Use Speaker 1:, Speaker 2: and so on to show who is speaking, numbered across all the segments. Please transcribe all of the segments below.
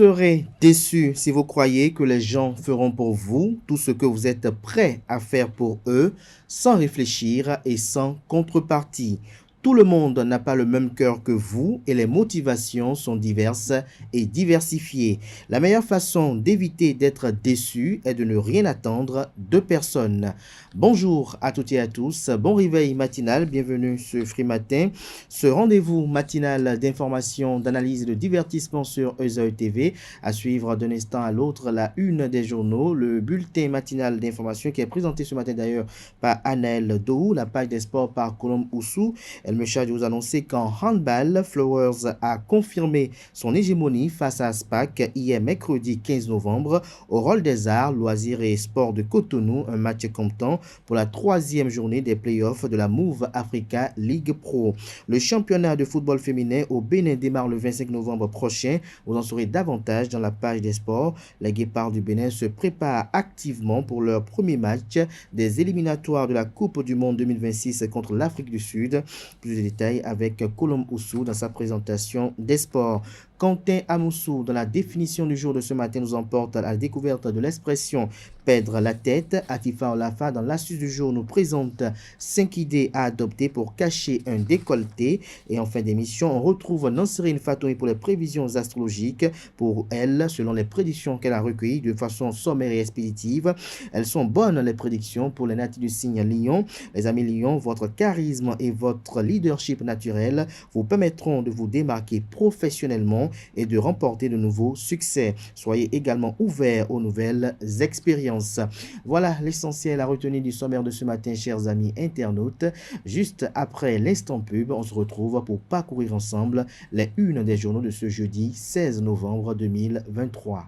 Speaker 1: serez déçus si vous croyez que les gens feront pour vous tout ce que vous êtes prêts à faire pour eux, sans réfléchir et sans contrepartie. Tout le monde n'a pas le même cœur que vous et les motivations sont diverses et diversifiées. La meilleure façon d'éviter d'être déçu est de ne rien attendre de personne. Bonjour à toutes et à tous, bon réveil matinal, bienvenue sur Free Matin, ce rendez-vous matinal d'information, d'analyse et de divertissement sur ESAE TV, à suivre d'un instant à l'autre la une des journaux, le bulletin matinal d'information qui est présenté ce matin d'ailleurs par Anaël Dou, la page des sports par Colombe Oussou. Elle me charge de vous annoncer qu'en handball, Flowers a confirmé son hégémonie face à SPAC hier mercredi 15 novembre au Rôle des Arts, Loisirs et Sports de Cotonou, un match comptant pour la troisième journée des playoffs de la Move Africa League Pro. Le championnat de football féminin au Bénin démarre le 25 novembre prochain. Vous en saurez davantage dans la page des sports. Les Guépards du Bénin se préparent activement pour leur premier match des éliminatoires de la Coupe du Monde 2026 contre l'Afrique du Sud. Plus de détails avec Colombe Oussou dans sa présentation des sports. Quentin Amoussou, dans la définition du jour de ce matin, nous emporte à la découverte de l'expression « perdre la tête ». Atifa Olafa, dans l'astuce du jour, nous présente 5 idées à adopter pour cacher un décolleté. Et en fin d'émission, on retrouve Nansérine Fatoumi pour les prévisions astrologiques. Pour elle, selon les prédictions qu'elle a recueillies de façon sommaire et expéditive, elles sont bonnes, les prédictions pour les natifs du signe Lion. Les amis Lion, votre charisme et votre leadership naturel vous permettront de vous démarquer professionnellement et de remporter de nouveaux succès. Soyez également ouverts aux nouvelles expériences. Voilà l'essentiel à retenir du sommaire de ce matin, chers amis internautes. Juste après l'instant pub, on se retrouve pour parcourir ensemble les unes des journaux de ce jeudi 16 novembre 2023.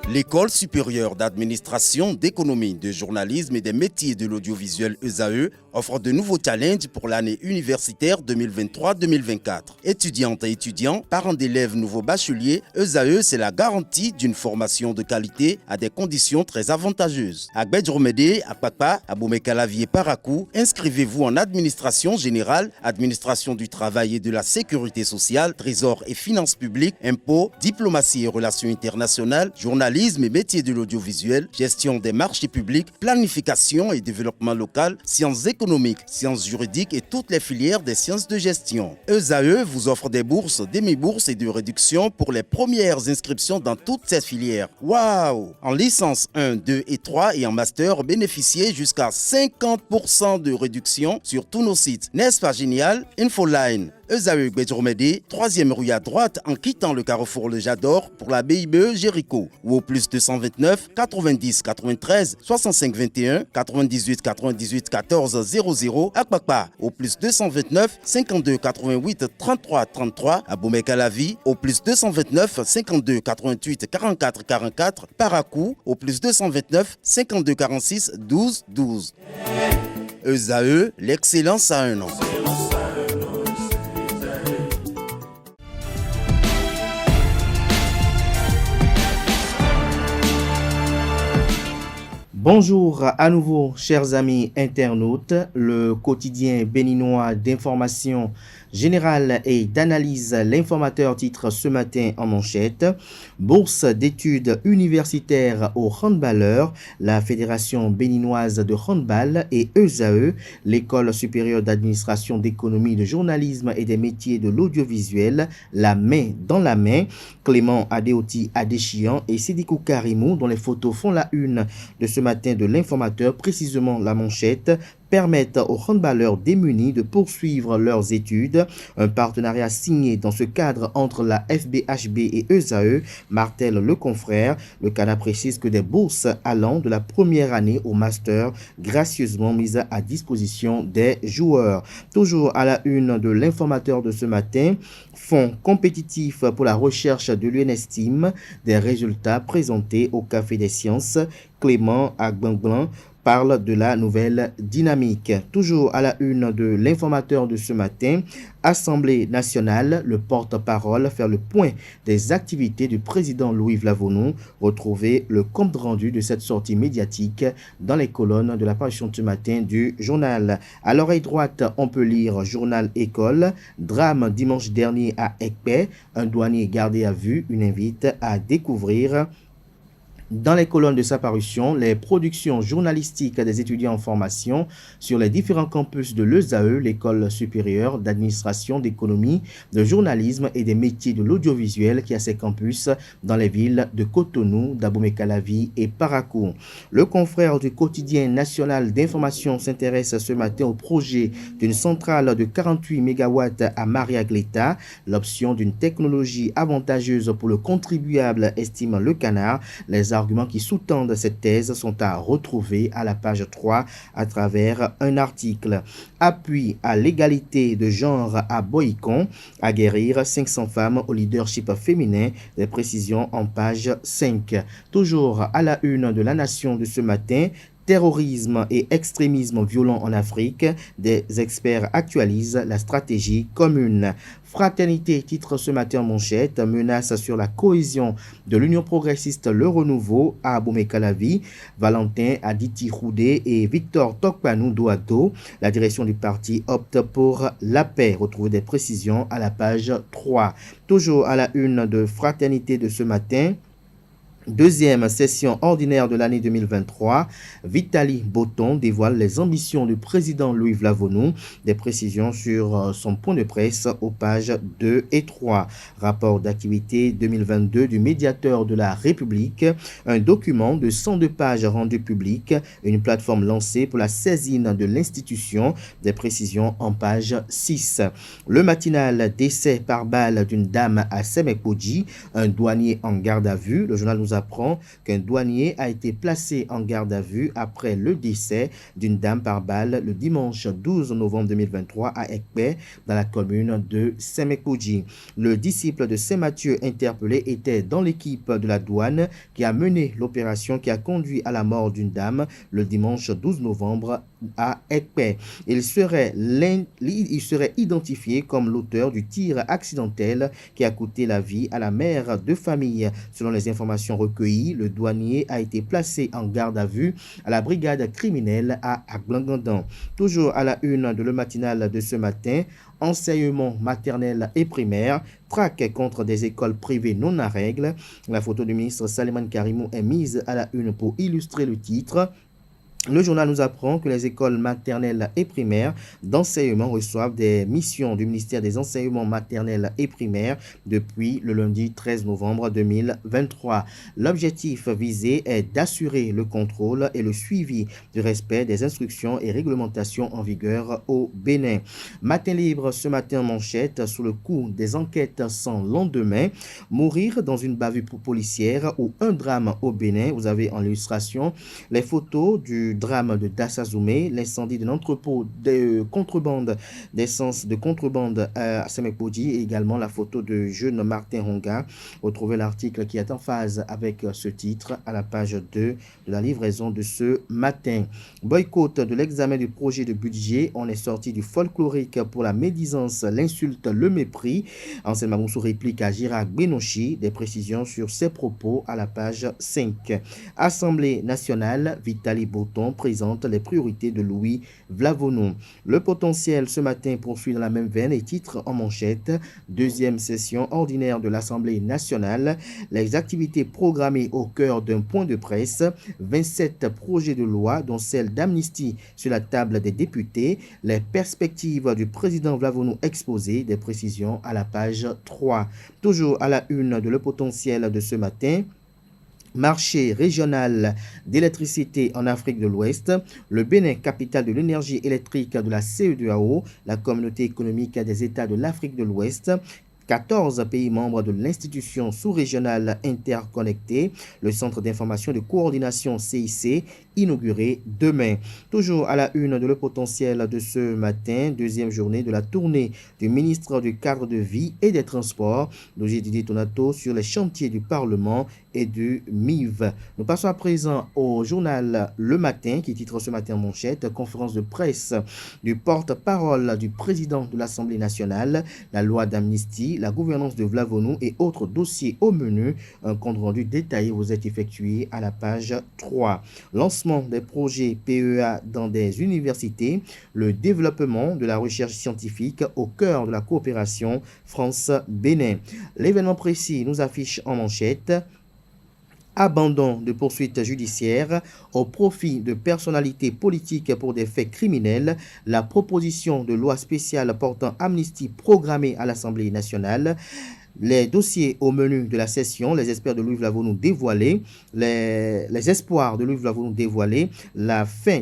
Speaker 2: L'École supérieure d'administration, d'économie, de journalisme et des métiers de l'audiovisuel ESAE offre de nouveaux challenges pour l'année universitaire 2023-2024. Étudiantes et étudiants, parents d'élèves nouveaux bacheliers, ESAE, c'est la garantie d'une formation de qualité à des conditions très avantageuses. À Gbedjromede, à Papa, à Boumekalavi Parakou, inscrivez-vous en administration générale, administration du travail et de la sécurité sociale, trésor et finances publiques, impôts, diplomatie et relations internationales, journalisme et métiers de l'audiovisuel, gestion des marchés publics, planification et développement local, sciences économiques, sciences juridiques et toutes les filières des sciences de gestion. ESAE vous offre des bourses, demi-bourses et de réductions pour les premières inscriptions dans toutes ces filières. Waouh! En licence 1, 2 et 3 et en master, bénéficiez jusqu'à 50% de réduction sur tous nos sites. N'est-ce pas génial? Infoline. ESAE Gbedjromede, 3e rue à droite en quittant le carrefour Le Jador pour la BIBE Jéricho ou au plus 229 90 93 65 21 98 98 14 00 à Kpakpa au plus 229 52 88 33 33 à Boumekalavi au plus 229 52 88 44 44 Parakou au plus 229 52 46 12 12. ESAE, l'excellence à un an.
Speaker 1: Bonjour à nouveau, chers amis internautes. Le quotidien béninois d'information générale et d'analyse, l'informateur titre ce matin en manchette: bourse d'études universitaires aux handballeurs, la Fédération béninoise de handball et ESAE, l'École supérieure d'administration, d'économie, de journalisme et des métiers de l'audiovisuel, la main dans la main. Clément Adéoti Adéchian et Sidikou Karimou, dont les photos font la une de ce matin de l'informateur, précisément la manchette, permettent aux handballeurs démunis de poursuivre leurs études. Un partenariat signé dans ce cadre entre la FBHB et ESAE, martèle le confrère. Le cadre précise que des bourses allant de la première année au master gracieusement mises à disposition des joueurs. Toujours à la une de l'informateur de ce matin, fonds compétitifs pour la recherche de l'UNESTIM, des résultats présentés au Café des Sciences. Clément Agbangblan parle de la nouvelle dynamique. Toujours à la une de l'informateur de ce matin, Assemblée nationale, le porte-parole faire le point des activités du président Louis Vlavonou. Retrouvez le compte rendu de cette sortie médiatique dans les colonnes de la parution ce matin du journal. À l'oreille droite, on peut lire Journal École, drame dimanche dernier à Ekpé, un douanier gardé à vue, une invite à découvrir. Dans les colonnes de sa parution, les productions journalistiques des étudiants en formation sur les différents campus de l'ESAE, l'École supérieure d'administration, d'économie, de journalisme et des métiers de l'audiovisuel qui a ses campus dans les villes de Cotonou, d'Abomey-Calavi et Parakou. Le confrère du quotidien national d'information s'intéresse ce matin au projet d'une centrale de 48 MW à Maria-Gleta, l'option d'une technologie avantageuse pour le contribuable, estime Le Canard. Les arguments qui sous-tendent cette thèse sont à retrouver à la page 3 à travers un article. Appui à l'égalité de genre à Boïcon, à guérir 500 femmes au leadership féminin, des précisions en page 5. Toujours à la une de La Nation de ce matin, terrorisme et extrémisme violent en Afrique, des experts actualisent la stratégie commune. Fraternité titre ce matin en manchette, menace sur la cohésion de l'Union progressiste Le Renouveau à Abomey-Calavi. Valentin Aditi Roudé et Victor Tokpanou Douado. La direction du parti opte pour la paix. Retrouvez des précisions à la page 3. Toujours à la une de Fraternité de ce matin. Deuxième session ordinaire de l'année 2023, Vitali Botton dévoile les ambitions du président Louis Vlavonou. Des précisions sur son point de presse aux pages 2 et 3. Rapport d'activité 2022 du médiateur de la République. Un document de 102 pages rendu public. Une plateforme lancée pour la saisine de l'institution. Des précisions en page 6. Le matinal décès par balle d'une dame à Semekpoji. Un douanier en garde à vue. Le journal nous apprend qu'un douanier a été placé en garde à vue après le décès d'une dame par balle le dimanche 12 novembre 2023 à Ekpé, dans la commune de Semekpoji. Le disciple de Saint-Mathieu interpellé était dans l'équipe de la douane qui a mené l'opération qui a conduit à la mort d'une dame le dimanche 12 novembre à Ekpé. Il serait identifié comme l'auteur du tir accidentel qui a coûté la vie à la mère de famille. Selon les informations recueillies, le douanier a été placé en garde à vue à la brigade criminelle à Aglangandan. Toujours à la une de Le Matinal de ce matin, enseignement maternel et primaire, traque contre des écoles privées non à règle. La photo du ministre Saliman Karimou est mise à la une pour illustrer le titre. Le journal nous apprend que les écoles maternelles et primaires d'enseignement reçoivent des missions du ministère des enseignements maternels et primaires depuis le lundi 13 novembre 2023. L'objectif visé est d'assurer le contrôle et le suivi du respect des instructions et réglementations en vigueur au Bénin. Matin libre ce matin en manchette, sous le coup des enquêtes sans lendemain, mourir dans une bavure policière ou un drame au Bénin. Vous avez en illustration les photos du drame de Dassazoumé, l'incendie d'un entrepôt de contrebande d'essence de contrebande à Semekpoji et également la photo de jeune Martin Honga. Retrouvez l'article qui est en phase avec ce titre à la page 2 de la livraison de ce matin. Boycott de l'examen du projet de budget. On est sorti du folklorique pour la médisance, l'insulte, le mépris. Anselme Mamoussou réplique à Girac Benochi. Des précisions sur ses propos à la page 5. Assemblée nationale, Vitali Botton présente les priorités de Louis Vlavonou. Le potentiel ce matin poursuit dans la même veine et titre en manchette. Deuxième session ordinaire de l'Assemblée nationale. Les activités programmées au cœur d'un point de presse. 27 projets de loi dont celle d'amnistie sur la table des députés. Les perspectives du président Vlavonou exposées. Des précisions à la page 3. Toujours à la une de Le Potentiel de ce matin. Marché régional d'électricité en Afrique de l'Ouest, le Bénin, capitale de l'énergie électrique de la CEDEAO, la communauté économique des États de l'Afrique de l'Ouest, 14 pays membres de l'institution sous-régionale interconnectée, le Centre d'information de coordination CIC inauguré demain. Toujours à la une de Le Potentiel de ce matin, deuxième journée de la tournée du ministre du Cadre de Vie et des Transports, Logis Didier Tonato, sur les chantiers du Parlement et du MIV. Nous passons à présent au journal Le Matin qui titre ce matin en manchette: conférence de presse du porte-parole du président de l'Assemblée nationale, la loi d'amnistie, la gouvernance de Vlavonu et autres dossiers au menu. Un compte rendu détaillé vous est effectué à la page 3. Lancement des projets PEA dans des universités, le développement de la recherche scientifique au cœur de la coopération France-Bénin. L'événement précis nous affiche en manchette: abandon de poursuites judiciaires au profit de personnalités politiques pour des faits criminels. La proposition de loi spéciale portant amnistie programmée à l'Assemblée nationale. Les dossiers au menu de la session, les experts de Louis Vlavonu dévoilés, les espoirs de Louis Vlavonu dévoilés,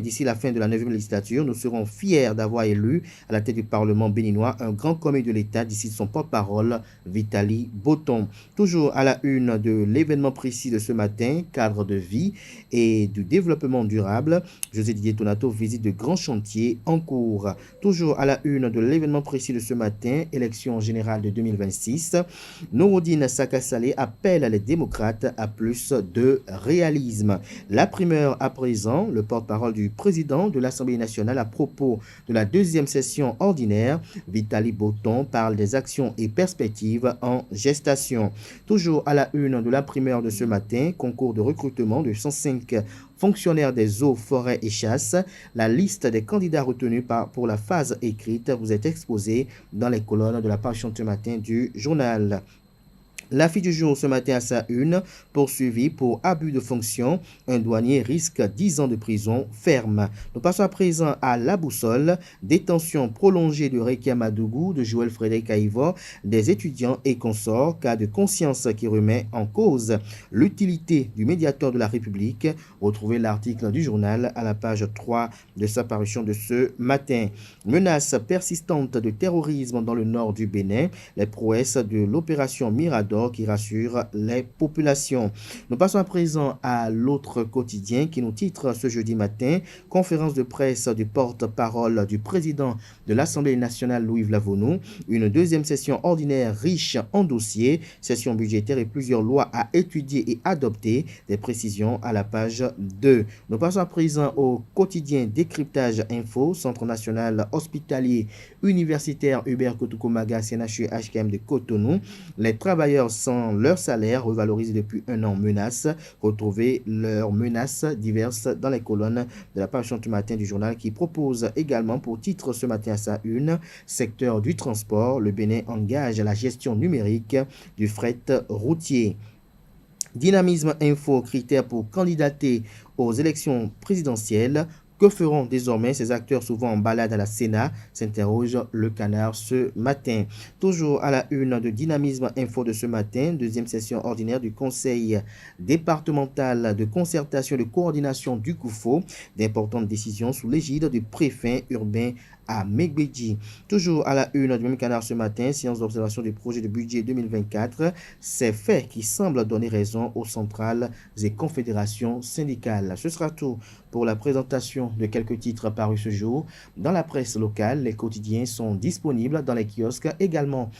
Speaker 1: d'ici la fin de la 9e législature, nous serons fiers d'avoir élu à la tête du Parlement béninois un grand commis de l'État d'ici son porte-parole, Vitali Botton. Toujours à la une de l'événement précis de ce matin, cadre de vie et du développement durable, José Didier Tonato visite de grands chantiers en cours. Toujours à la une de l'événement précis de ce matin, élection générale de 2026, Nouroudine Sakasalé appelle les démocrates à plus de réalisme. La primeur à présent, le porte-parole du président de l'Assemblée nationale à propos de la deuxième session ordinaire, Vitali Botton, parle des actions et perspectives en gestation. Toujours à la une de la primeur de ce matin, concours de recrutement de 105 fonctionnaires des eaux, forêts et chasses. La liste des candidats retenus pour la phase écrite vous est exposée dans les colonnes de la page ce matin du journal. L'affiche du jour ce matin à sa une, poursuivi pour abus de fonction, un douanier risque 10 ans de prison ferme. Nous passons à présent à la boussole, détention prolongée de Rekia Madougou, de Joël Frédéric Aïvo, des étudiants et consorts, cas de conscience qui remet en cause l'utilité du médiateur de la République. Retrouvez l'article du journal à la page 3 de sa parution de ce matin. Menace persistante de terrorisme dans le nord du Bénin, les prouesses de l'opération Mirador qui rassure les populations. Nous passons à présent à l'autre quotidien qui nous titre ce jeudi matin: conférence de presse du porte-parole du président de l'Assemblée nationale Louis Vlavonu, une deuxième session ordinaire riche en dossiers, session budgétaire et plusieurs lois à étudier et adopter, des précisions à la page 2. Nous passons à présent au quotidien Décryptage Info, Centre national hospitalier universitaire Hubert Kotoukomaga CNHU HKM de Cotonou. Les travailleurs sans leur salaire revalorisé depuis un an menacent. Retrouvez leurs menaces diverses dans les colonnes de la page du matin du journal qui propose également pour titre ce matin à sa une: secteur du transport, le Bénin engage la gestion numérique du fret routier. Dynamisme Info, critères pour candidater aux élections présidentielles. Que feront désormais ces acteurs souvent en balade à la Sénat, s'interroge le Canard ce matin. Toujours à la une de Dynamisme Info de ce matin, deuxième session ordinaire du Conseil départemental de concertation et de coordination du COUFO, d'importantes décisions sous l'égide du préfet urbain à Megbedji. Toujours à la une du même Canard ce matin, séance d'observation du projet de budget 2024, ces faits qui semblent donner raison aux centrales et confédérations syndicales. Ce sera tout pour la présentation de quelques titres parus ce jour. Dans la presse locale, les quotidiens sont disponibles dans les kiosques, également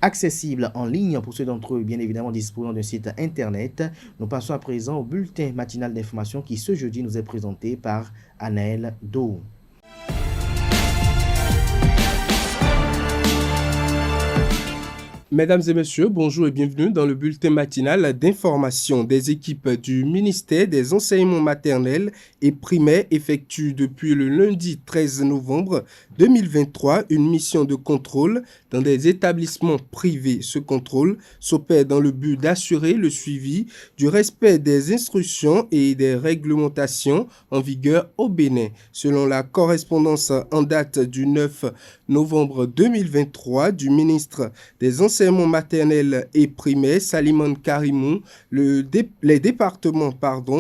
Speaker 1: accessibles en ligne pour ceux d'entre eux, bien évidemment disposant d'un site internet. Nous passons à présent au bulletin matinal d'information qui ce jeudi nous est présenté par Anaël Do.
Speaker 3: Mesdames et messieurs, bonjour et bienvenue dans le bulletin matinal d'information. Des équipes du ministère des enseignements maternels et primaires effectuent depuis le lundi 13 novembre 2023 une mission de contrôle dans des établissements privés. Ce contrôle s'opère dans le but d'assurer le suivi du respect des instructions et des réglementations en vigueur au Bénin. Selon la correspondance en date du 9 novembre 2023 du ministre des enseignements enseignement maternel et primaire, Salimane Karimou, les départements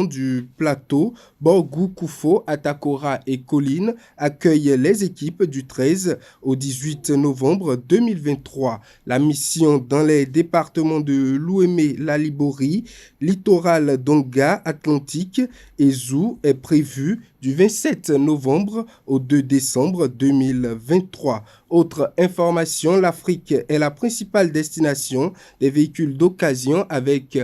Speaker 3: du Plateau, Borgou, Koufo, Atakora et Colline accueillent les équipes du 13 au 18 novembre 2023. La mission dans les départements de Louémé, Lalibori, Littoral d'Onga, Atlantique et Zou est prévue du 27 novembre au 2 décembre 2023. Autre information, l'Afrique est la principale destination des véhicules d'occasion avec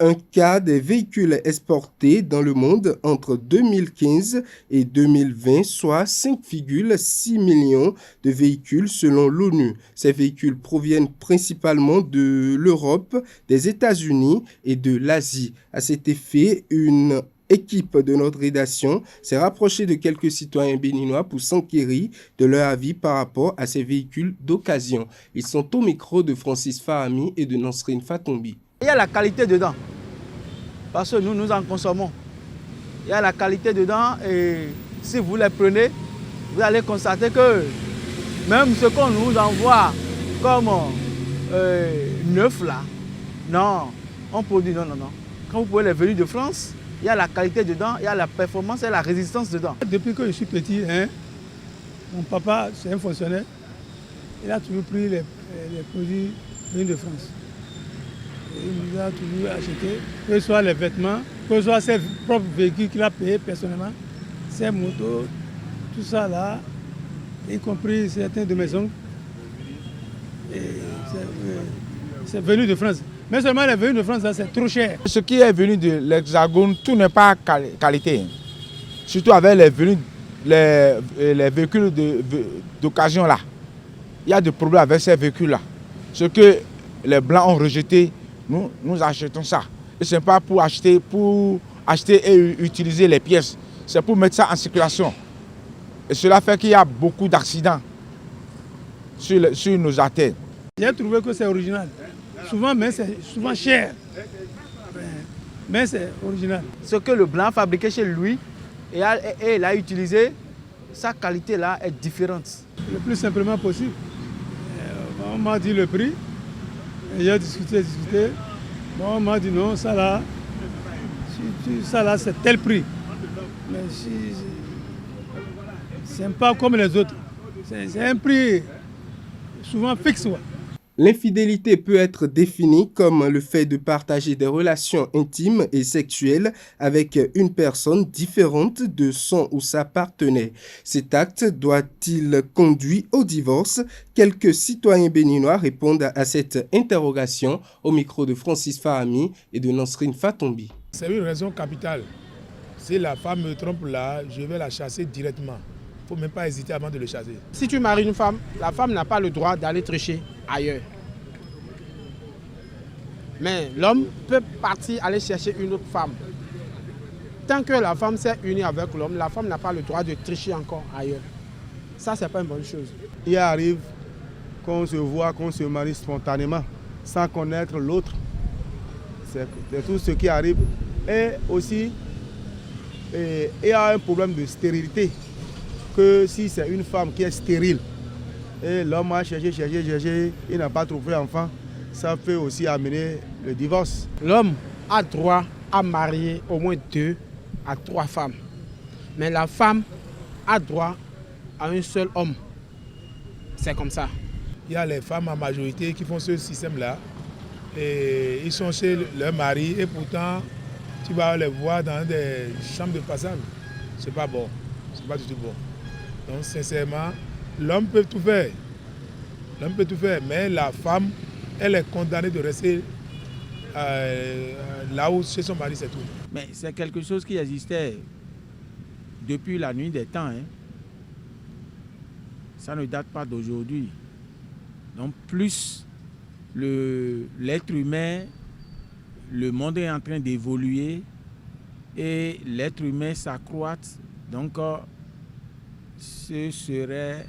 Speaker 3: un quart des véhicules exportés dans le monde entre 2015 et 2020, soit 5,6 millions de véhicules selon l'ONU. Ces véhicules proviennent principalement de l'Europe, des États-Unis et de l'Asie. À cet effet, une équipe de notre rédaction s'est rapprochée de quelques citoyens béninois pour s'enquérir de leur avis par rapport à ces véhicules d'occasion. Ils sont au micro de Francis Fahami et de Nasrine Fatombi.
Speaker 4: Il y a la qualité dedans, parce que nous en consommons. Il y a la qualité dedans et si vous les prenez, vous allez constater que même ce qu'on nous envoie comme neuf là, non, on produit, non. Quand vous prenez les venus de France, il y a la qualité dedans, il y a la performance et la résistance dedans.
Speaker 5: Depuis que je suis petit, mon papa, c'est un fonctionnaire, il a toujours pris les produits venus de France. Et il nous a toujours acheté, que ce soit les vêtements, que ce soit ses propres véhicules qu'il a payés personnellement, ses motos, tout ça là, y compris certains de mes oncles. C'est venu de France. Mais seulement les venus de France, c'est trop cher.
Speaker 6: Ce qui est venu de l'Hexagone, tout n'est pas qualité. Surtout avec les véhicules d'occasion là. Il y a des problèmes avec ces véhicules là. Ce que les Blancs ont rejeté, nous achetons ça. Et ce n'est pas pour acheter et utiliser les pièces. C'est pour mettre ça en circulation. Et cela fait qu'il y a beaucoup d'accidents sur nos artères.
Speaker 5: J'ai trouvé que c'est original. Souvent, mais c'est souvent cher. Mais c'est original.
Speaker 4: Ce que le Blanc fabriquait chez lui et il a utilisé, sa qualité là est différente.
Speaker 5: Le plus simplement possible. On m'a dit le prix. J'ai discuté. Bon, on m'a dit non, ça là c'est tel prix. Mais c'est pas comme les autres. C'est un prix souvent fixe. Ouais.
Speaker 3: L'infidélité peut être définie comme le fait de partager des relations intimes et sexuelles avec une personne différente de son ou sa partenaire. Cet acte doit-il conduire au divorce? Quelques citoyens béninois répondent à cette interrogation au micro de Francis Fahami et de Nasrine Fatombi.
Speaker 7: C'est une raison capitale. Si la femme me trompe là, je vais la chasser directement. Il ne faut même pas hésiter avant de le chasser.
Speaker 8: Si tu maries une femme, la femme n'a pas le droit d'aller tricher ailleurs. Mais l'homme peut partir aller chercher une autre femme. Tant que la femme s'est unie avec l'homme, la femme n'a pas le droit de tricher encore ailleurs. Ça, c'est pas une bonne chose.
Speaker 9: Il arrive qu'on se voit, qu'on se marie spontanément, sans connaître l'autre. C'est tout ce qui arrive. Et aussi, il y a un problème de stérilité. Que si c'est une femme qui est stérile, et l'homme a cherché, il n'a pas trouvé enfant, ça peut aussi amener le divorce.
Speaker 8: L'homme a droit à marier au moins 2 à 3 femmes. Mais la femme a droit à un seul homme. C'est comme ça.
Speaker 7: Il y a les femmes en majorité qui font ce système-là. Et ils sont chez leur mari et pourtant, tu vas les voir dans des chambres de passage. C'est pas bon. C'est pas du tout bon. Donc sincèrement, l'homme peut tout faire. L'homme peut tout faire, mais la femme, elle est condamnée de rester là où chez son mari, c'est tout.
Speaker 4: Mais c'est quelque chose qui existait depuis la nuit des temps. Ça ne date pas d'aujourd'hui. Donc plus l'être humain, le monde est en train d'évoluer et l'être humain s'accroît. Donc ce serait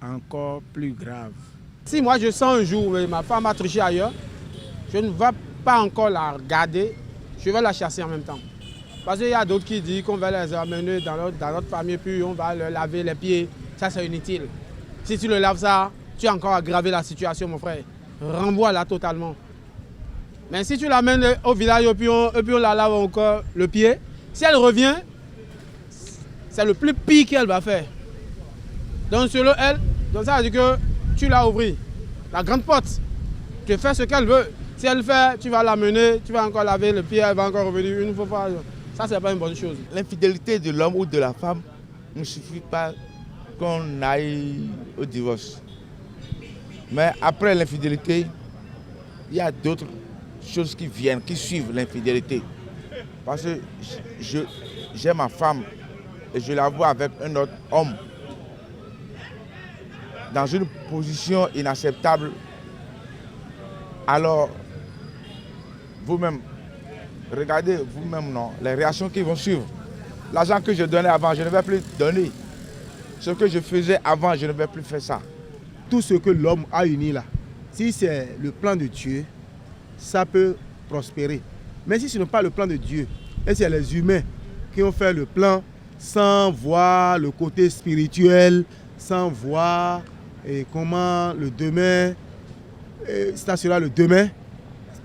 Speaker 4: encore plus grave.
Speaker 8: Si moi je sens un jour où ma femme a triché ailleurs, je ne vais pas encore la regarder, je vais la chasser en même temps. Parce qu'il y a d'autres qui disent qu'on va les amener dans notre famille, puis on va leur laver les pieds. Ça, c'est inutile. Si tu le laves ça, tu as encore aggravé la situation, mon frère. renvoie-la totalement. Mais si tu l'amènes au village et puis on la lave encore le pied, si elle revient, c'est le plus pire qu'elle va faire. Donc selon elle, donc ça veut dire que tu l'as ouvert, la grande porte. Tu fais ce qu'elle veut. Si elle fait, tu vas l'amener, tu vas encore laver le pied, elle va encore revenir une fois. Ça, c'est pas une bonne chose.
Speaker 6: L'infidélité de l'homme ou de la femme ne suffit pas qu'on aille au divorce. Mais après l'infidélité, il y a d'autres choses qui viennent, qui suivent l'infidélité. Parce que j'ai ma femme et je la vois avec un autre homme dans une position inacceptable. Alors, vous-même, regardez vous-même les réactions qui vont suivre. L'argent que je donnais avant, je ne vais plus donner. Ce que je faisais avant, je ne vais plus faire ça.
Speaker 9: Tout ce que l'homme a uni là, si c'est le plan de Dieu, ça peut prospérer. Mais si ce n'est pas le plan de Dieu, et c'est les humains qui ont fait le plan sans voir le côté spirituel, sans voir comment le demain, ça sera le demain,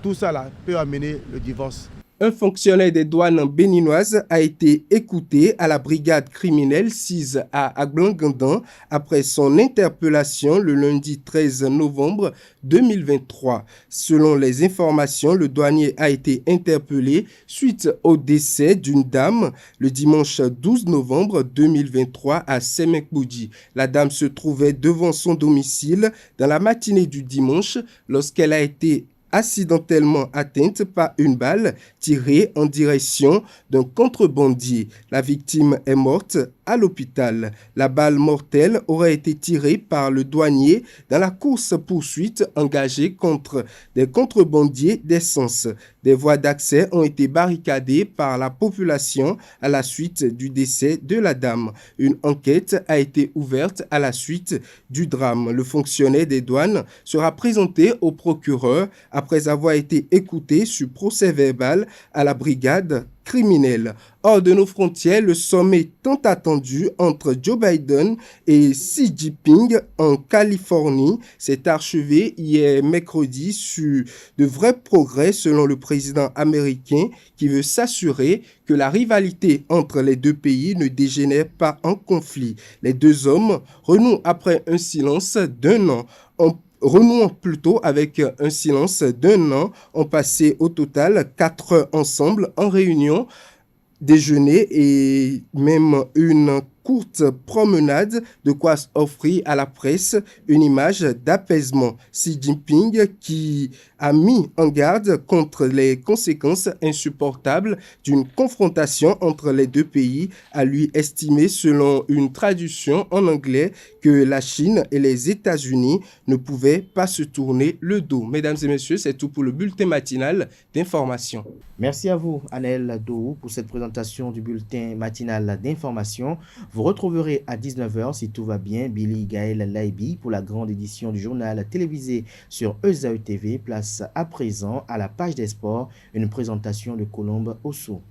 Speaker 9: tout ça là peut amener le divorce.
Speaker 3: Un fonctionnaire des douanes béninoises a été écouté à la brigade criminelle 6 à Aglangandan après son interpellation le lundi 13 novembre 2023. Selon les informations, le douanier a été interpellé suite au décès d'une dame le dimanche 12 novembre 2023 à Semekboudi. La dame se trouvait devant son domicile dans la matinée du dimanche lorsqu'elle a été accidentellement atteinte par une balle tirée en direction d'un contrebandier. La victime est morte à l'hôpital. La balle mortelle aurait été tirée par le douanier dans la course-poursuite engagée contre des contrebandiers d'essence. Des voies d'accès ont été barricadées par la population à la suite du décès de la dame. Une enquête a été ouverte à la suite du drame. Le fonctionnaire des douanes sera présenté au procureur après avoir été écouté sur procès verbal à la brigade criminelle. Hors de nos frontières, le sommet tant attendu entre Joe Biden et Xi Jinping en Californie s'est achevé hier mercredi sur de vrais progrès selon le président américain qui veut s'assurer que la rivalité entre les deux pays ne dégénère pas en conflit. Les deux hommes renouent après un silence d'un an. Renouant plutôt avec un silence d'un an, ont passé au total 4 heures ensemble en réunion, déjeuner et même une courte promenade, de quoi offrir à la presse une image d'apaisement. Xi Jinping qui a mis en garde contre les conséquences insupportables d'une confrontation entre les deux pays, a lui estimé selon une traduction en anglais que la Chine et les États-Unis ne pouvaient pas se tourner le dos. Mesdames et messieurs, c'est tout pour le bulletin matinal d'information.
Speaker 1: Merci à vous, Anel Dou, pour cette présentation du bulletin matinal d'information. Vous retrouverez à 19h, si tout va bien, Billy Gaël Laibi pour la grande édition du journal télévisé sur ESAE TV. Place à présent à la page des sports, une présentation de Colombe Osso.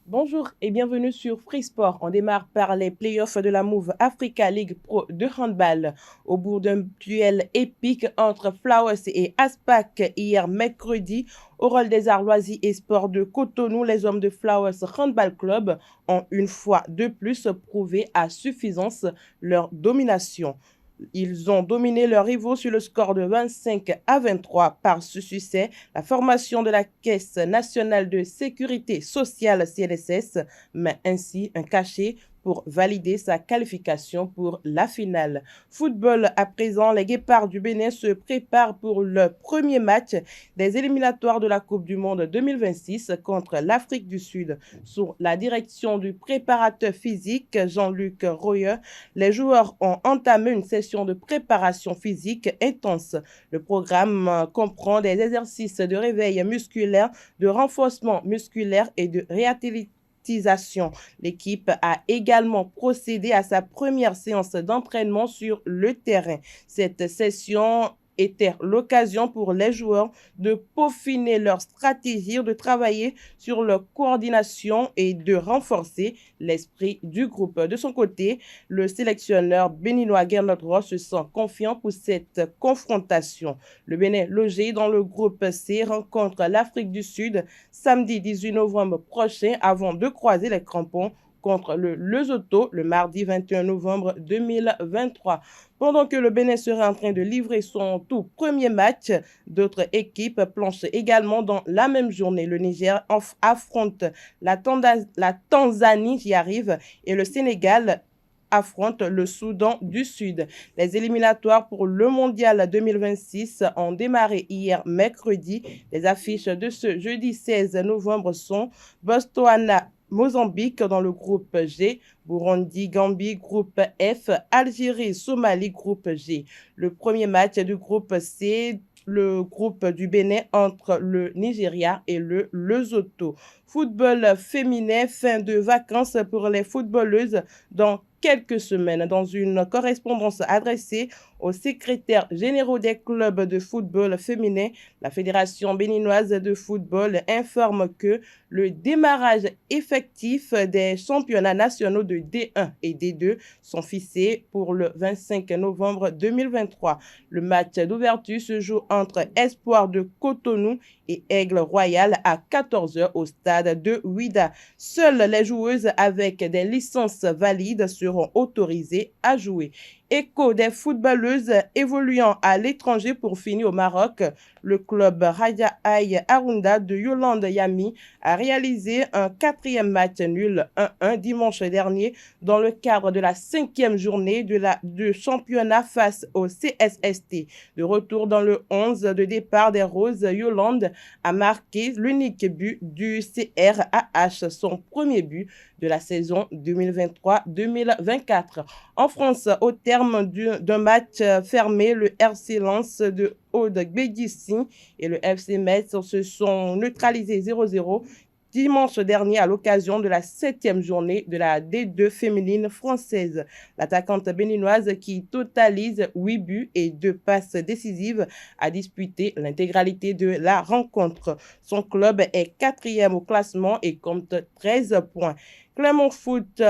Speaker 10: Bonjour et bienvenue sur Free Sport. On démarre par les playoffs de la Move Africa League Pro de handball. Au bout d'un duel épique entre Flowers et Aspac hier mercredi, au rôle des arts loisirs et sports de Cotonou, les hommes de Flowers Handball Club ont une fois de plus prouvé à suffisance leur domination. Ils ont dominé leurs rivaux sur le score de 25-23. Par ce succès, la formation de la Caisse nationale de sécurité sociale CNSS met ainsi un cachet pour valider sa qualification pour la finale. Football à présent, les Guépards du Bénin se préparent pour le premier match des éliminatoires de la Coupe du Monde 2026 contre l'Afrique du Sud. Sous la direction du préparateur physique Jean-Luc Royer, les joueurs ont entamé une session de préparation physique intense. Le programme comprend des exercices de réveil musculaire, de renforcement musculaire et de réhabilitation. L'équipe a également procédé à sa première séance d'entraînement sur le terrain. Cette session était l'occasion pour les joueurs de peaufiner leur stratégie, de travailler sur leur coordination et de renforcer l'esprit du groupe. De son côté, le sélectionneur béninois Gernot Ross se sent confiant pour cette confrontation. Le Bénin, logé dans le groupe C, rencontre l'Afrique du Sud samedi 18 novembre prochain avant de croiser les crampons contre le Lesotho le mardi 21 novembre 2023. Pendant que le Bénin serait en train de livrer son tout premier match, d'autres équipes planchent également dans la même journée. Le Niger affronte la Tanzanie, j'y arrive, et le Sénégal affronte le Soudan du Sud. Les éliminatoires pour le Mondial 2026 ont démarré hier mercredi. Les affiches de ce jeudi 16 novembre sont Botswana, Mozambique dans le groupe G, Burundi, Gambie, groupe F, Algérie, Somalie, groupe G. Le premier match du groupe C, le groupe du Bénin entre le Nigeria et le Lesotho. Football féminin, fin de vacances pour les footballeuses dans quelques semaines. Dans une correspondance adressée aux secrétaires généraux des clubs de football féminin, la Fédération béninoise de football informe que le démarrage effectif des championnats nationaux de D1 et D2 sont fixés pour le 25 novembre 2023. Le match d'ouverture se joue entre Espoir de Cotonou et Aigle Royal à 14h au stade de Ouida. Seules les joueuses avec des licences valides seront autorisées à jouer. Écho des footballeuses évoluant à l'étranger pour finir au Maroc, le club Raja Aïe Arunda de Yolande Yami a réalisé un 4e match nul 1-1 dimanche dernier dans le cadre de la 5e journée de championnat face au CSST. De retour dans le 11 de départ des Roses, Yolande a marqué l'unique but du CRAH, son premier but de la saison 2023-2024. En France, au terme d'un match fermé, le RC Lens de Aude-Bédissi et le FC Metz se sont neutralisés 0-0 dimanche dernier à l'occasion de la 7e journée de la D2 féminine française. L'attaquante béninoise qui totalise 8 buts et 2 passes décisives a disputé l'intégralité de la rencontre. Son club est 4e au classement et compte 13 points. Clermont Foot,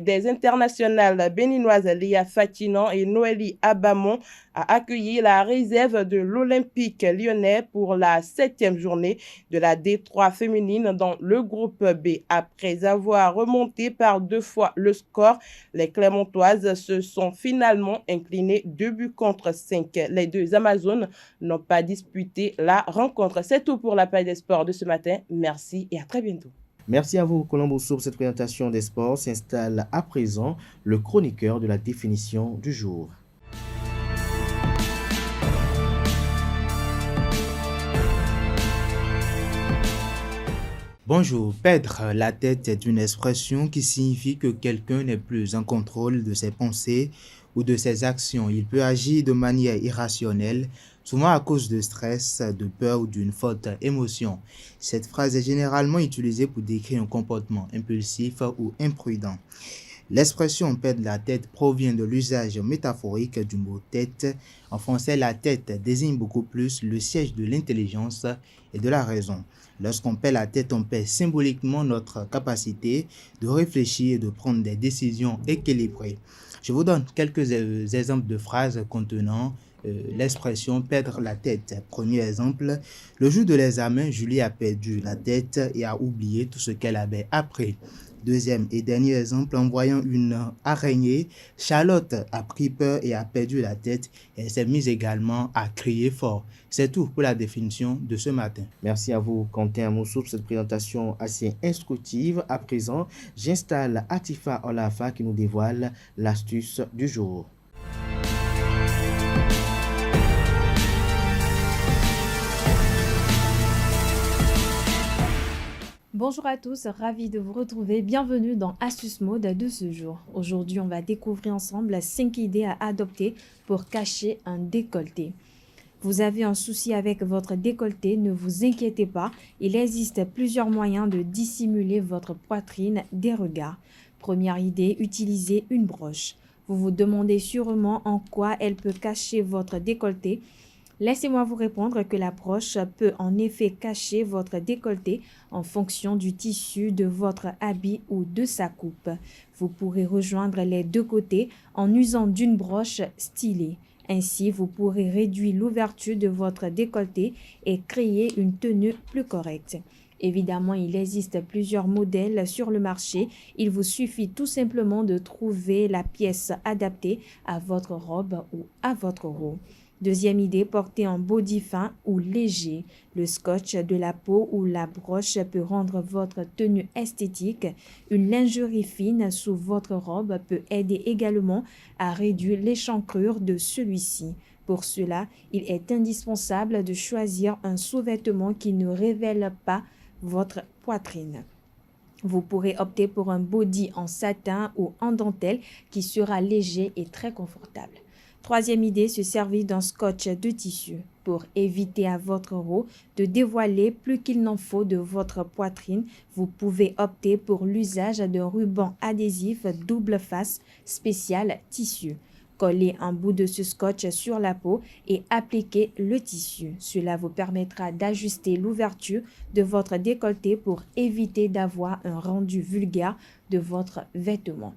Speaker 10: des internationales béninoises Léa Fatinan et Noélie Abamon a accueilli la réserve de l'Olympique lyonnais pour la 7e journée de la D3 féminine dans le groupe B. Après avoir remonté par 2 fois le score, les Clermontoises se sont finalement inclinées 2-5. Les deux Amazones n'ont pas disputé la rencontre. C'est tout pour la page des sports de ce matin. Merci et à très bientôt.
Speaker 1: Merci à vous, Colombo, pour cette présentation des sports. S'installe à présent le chroniqueur de la définition du jour.
Speaker 11: Bonjour, perdre la tête est une expression qui signifie que quelqu'un n'est plus en contrôle de ses pensées ou de ses actions. Il peut agir de manière irrationnelle, souvent à cause de stress, de peur ou d'une forte émotion. Cette phrase est généralement utilisée pour décrire un comportement impulsif ou imprudent. L'expression « perdre la tête » provient de l'usage métaphorique du mot « tête ». En français, la tête désigne beaucoup plus le siège de l'intelligence et de la raison. Lorsqu'on perd la tête, on perd symboliquement notre capacité de réfléchir et de prendre des décisions équilibrées. Je vous donne quelques exemples de phrases contenant l'expression perdre la tête. Premier exemple, le jour de l'examen, Julie a perdu la tête et a oublié tout ce qu'elle avait appris. Deuxième et dernier exemple, en voyant une araignée, Charlotte a pris peur et a perdu la tête. Elle s'est mise également à crier fort. C'est tout pour la définition de ce matin.
Speaker 1: Merci à vous, Quentin Amoussou, pour cette présentation assez instructive. À présent, j'installe Atifa Olafa qui nous dévoile l'astuce du jour.
Speaker 12: Bonjour à tous, ravi de vous retrouver. Bienvenue dans Astuce Mode de ce jour. Aujourd'hui, on va découvrir ensemble 5 idées à adopter pour cacher un décolleté. Vous avez un souci avec votre décolleté, ne vous inquiétez pas. Il existe plusieurs moyens de dissimuler votre poitrine des regards. Première idée, utilisez une broche. Vous vous demandez sûrement en quoi elle peut cacher votre décolleté. Laissez-moi vous répondre que la broche peut en effet cacher votre décolleté en fonction du tissu de votre habit ou de sa coupe. Vous pourrez rejoindre les deux côtés en usant d'une broche stylée. Ainsi, vous pourrez réduire l'ouverture de votre décolleté et créer une tenue plus correcte. Évidemment, il existe plusieurs modèles sur le marché. Il vous suffit tout simplement de trouver la pièce adaptée à votre robe ou à votre haut. Deuxième idée, portez un body fin ou léger. Le scotch de la peau ou la broche peut rendre votre tenue esthétique. Une lingerie fine sous votre robe peut aider également à réduire l'échancrure de celui-ci. Pour cela, il est indispensable de choisir un sous-vêtement qui ne révèle pas votre poitrine. Vous pourrez opter pour un body en satin ou en dentelle qui sera léger et très confortable. Troisième idée, se servir d'un scotch de tissu pour éviter à votre haut de dévoiler plus qu'il n'en faut de votre poitrine. Vous pouvez opter pour l'usage d'un ruban adhésif double face spécial tissu. Collez un bout de ce scotch sur la peau et appliquez le tissu. Cela vous permettra d'ajuster l'ouverture de votre décolleté pour éviter d'avoir un rendu vulgaire de votre vêtement.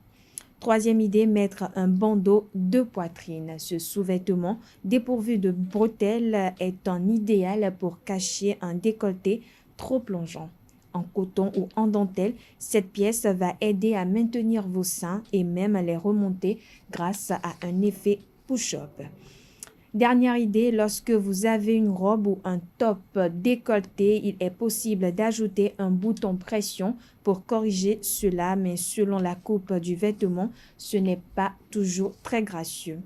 Speaker 12: Troisième idée, mettre un bandeau de poitrine. Ce sous-vêtement dépourvu de bretelles est un idéal pour cacher un décolleté trop plongeant. En coton ou en dentelle, cette pièce va aider à maintenir vos seins et même à les remonter grâce à un effet push-up. Dernière idée, lorsque vous avez une robe ou un top décolleté, il est possible d'ajouter un bouton pression pour corriger cela, mais selon la coupe du vêtement, ce n'est pas toujours très gracieux.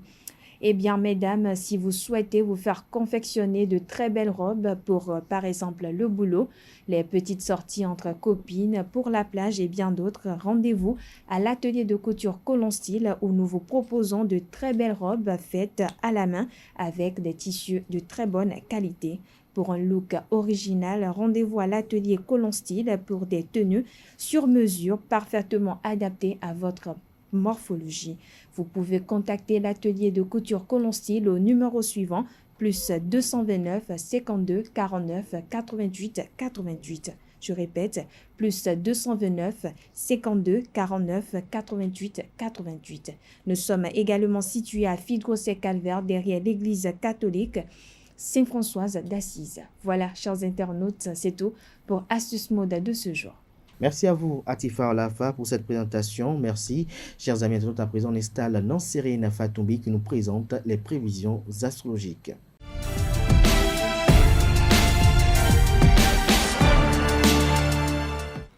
Speaker 12: Eh bien, mesdames, si vous souhaitez vous faire confectionner de très belles robes pour, par exemple, le boulot, les petites sorties entre copines, pour la plage et bien d'autres, rendez-vous à l'atelier de couture Colon Style où nous vous proposons de très belles robes faites à la main avec des tissus de très bonne qualité. Pour un look original, rendez-vous à l'atelier Colon Style pour des tenues sur mesure parfaitement adaptées à votre morphologie. Vous pouvez contacter l'atelier de couture Colon Style au numéro suivant plus 229 52 49 88 88. Je répète, plus 229 52 49 88 88. Nous sommes également situés à Fidrosset-Calvaire derrière l'église catholique Sainte-Françoise d'Assise. Voilà, chers internautes, c'est tout pour Astuce Mode de ce jour.
Speaker 1: Merci à vous, Atifa Olafa, pour cette présentation. Merci. Chers amis internautes, à présent, on installe Nansérine Fatoumbi qui nous présente les prévisions astrologiques.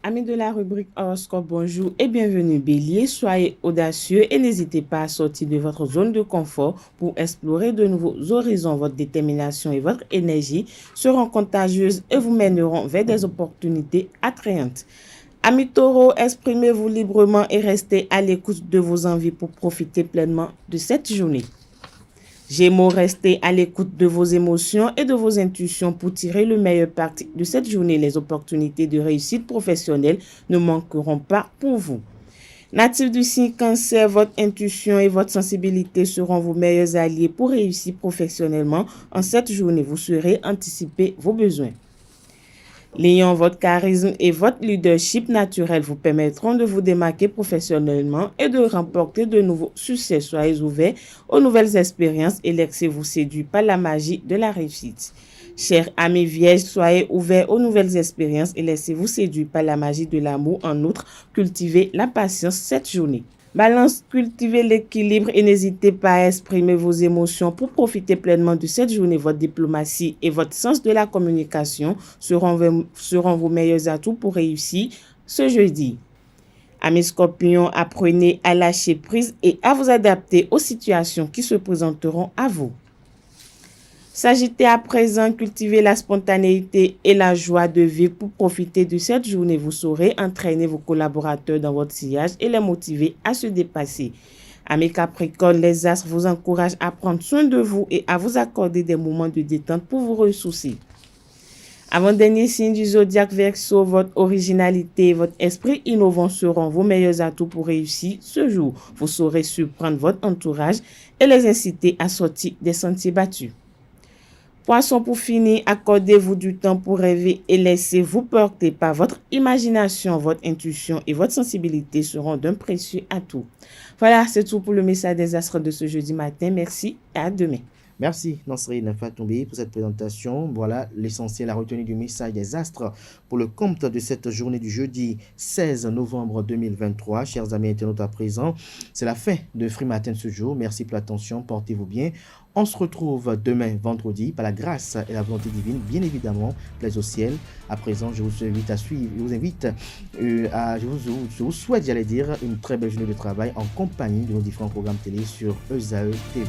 Speaker 10: Amis de la rubrique horoscope, bonjour et bienvenue Bélier. Soyez audacieux et n'hésitez pas à sortir de votre zone de confort pour explorer de nouveaux horizons. Votre détermination et votre énergie seront contagieuses et vous mèneront vers des opportunités attrayantes. Amis Taureau, exprimez-vous librement et restez à l'écoute de vos envies pour profiter pleinement de cette journée. Gémeaux, restez à l'écoute de vos émotions et de vos intuitions pour tirer le meilleur parti de cette journée. Les opportunités de réussite professionnelle ne manqueront pas pour vous. Natifs du signe Cancer, votre intuition et votre sensibilité seront vos meilleurs alliés pour réussir professionnellement. En cette journée, vous saurez anticiper vos besoins. Lion, votre charisme et votre leadership naturel vous permettront de vous démarquer professionnellement et de remporter de nouveaux succès. Soyez ouverts aux nouvelles expériences et laissez-vous séduire par la magie de la réussite. Chers amis vierges, soyez ouverts aux nouvelles expériences et laissez-vous séduire par la magie de l'amour. En outre, cultivez la patience cette journée. Balance, cultivez l'équilibre et n'hésitez pas à exprimer vos émotions pour profiter pleinement de cette journée. Votre diplomatie et votre sens de la communication seront vos meilleurs atouts pour réussir ce jeudi. Amis Scorpions, apprenez à lâcher prise et à vous adapter aux situations qui se présenteront à vous. Sagittaire, à présent, cultivez la spontanéité et la joie de vivre pour profiter de cette journée. Vous saurez entraîner vos collaborateurs dans votre sillage et les motiver à se dépasser. Amis Capricorne, les astres vous encouragent à prendre soin de vous et à vous accorder des moments de détente pour vous ressourcer. Avant-dernier signe du zodiaque Verseau, votre originalité et votre esprit innovant seront vos meilleurs atouts pour réussir ce jour. Vous saurez surprendre votre entourage et les inciter à sortir des sentiers battus. Poisson, pour finir, accordez-vous du temps pour rêver et laissez-vous porter par votre imagination, votre intuition et votre sensibilité seront d'un précieux atout. Voilà, c'est tout pour le message des astres de ce jeudi matin. Merci et à demain.
Speaker 1: Merci Nasrine Fatombi pour cette présentation. Voilà l'essentiel, la retenue du message des astres pour le compte de cette journée du jeudi 16 novembre 2023. Chers amis internautes à présent, c'est la fin de Free Matin de ce jour. Merci pour l'attention, portez-vous bien. On se retrouve demain vendredi par la grâce et la volonté divine, bien évidemment, plaise au ciel. À présent, je vous invite à suivre, je vous souhaite, j'allais dire, une très belle journée de travail en compagnie de nos différents programmes télé sur ESAE TV.